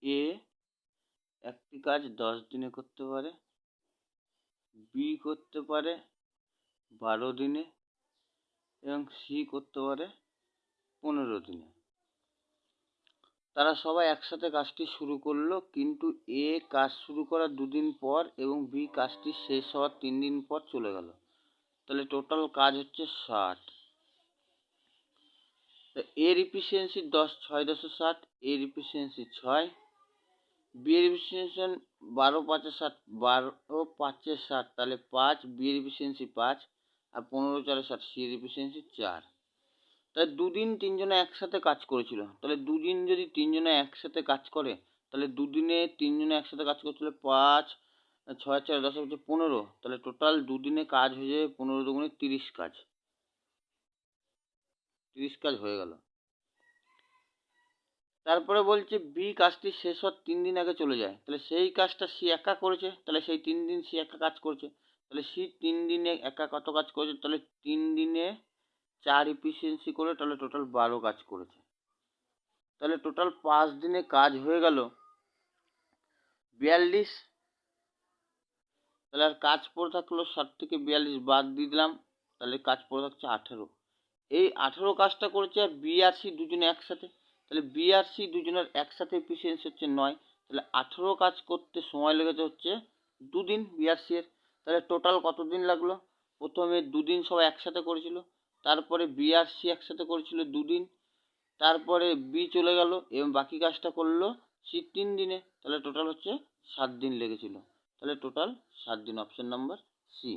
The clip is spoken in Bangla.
এ একটি কাজ 10 দিনে করতে পারে, বি করতে পারে 12 দিনে এবং সি করতে পারে 15 দিনে। তারা সবাই একসাথে কাজটি শুরু করলো, কিন্তু এ কাজ শুরু করার 2 দিন পর এবং বি কাজটি শেষ হওয়ার 3 দিন পর চলে গেল। তাহলে টোটাল কাজ হচ্ছে 60। এর ইফিসিয়েন্সি 10, 6 10 60, এর ইফিসিয়েন্সি 6, বি এর ইফিসিয়েন্সি 12 5 60, 12 5 60, তাহলে 5, বি এর ইফিসিয়েন্সি 5 আর 15 4 60, সি এর ইফিসিয়েন্সি 4। তাহলে 2 দিন 3 জনে একসাথে কাজ করেছিল। তাহলে 2 দিন যদি 3 জনে একসাথে কাজ করে, তাহলে 2 দিনে 3 জনে একসাথে কাজ করছিল 5 6 4 10 হচ্ছে 15। তাহলে টোটাল 2 দিনে কাজ হয়ে যাবে 15 দুগুণে 30 কাজ। 30 কাজ হয়ে গেল। তারপরে বলছে বি কাজটি শেষ হওয়ার 3 দিন আগে চলে যায়। তাহলে সেই কাজটা সি একা করেছে, তাহলে সেই 3 দিন সি একা কাজ করছে। তাহলে সি 3 দিনে একা কত কাজ করেছে? তাহলে 3 দিনে 4 ইফিসিয়েন্সি করে তাহলে টোটাল 12 কাজ করেছে। তাহলে টোটাল 5 দিনে কাজ হয়ে গেল 42। তাহলে আর কাজ পড়ে থাকলো 60 থেকে 42 বাদ দিয়ে দিলাম, তাহলে কাজ পড়ে থাকছে 18। এই 18 কাজটা করেছে আর বি আর সি দুজনে একসাথে। তাহলে বি আর সি দুজনের একসাথে এফিসিয়েন্সি হচ্ছে 9। তাহলে 18 কাজ করতে সময় লেগেছে হচ্ছে 2 দিন বি আর সি এর। তাহলে টোটাল কত দিন লাগলো? প্রথমে 2 দিন সবাই একসাথে করেছিল, তারপরে বি আর সি একসাথে করেছিল 2 দিন, তারপরে বি চলে গেল এবং বাকি কাজটা করলো সি 3 দিনে। তাহলে টোটাল হচ্ছে 7 দিন লেগেছিল। তাহলে টোটাল 7 দিন, অপশন নাম্বার সি।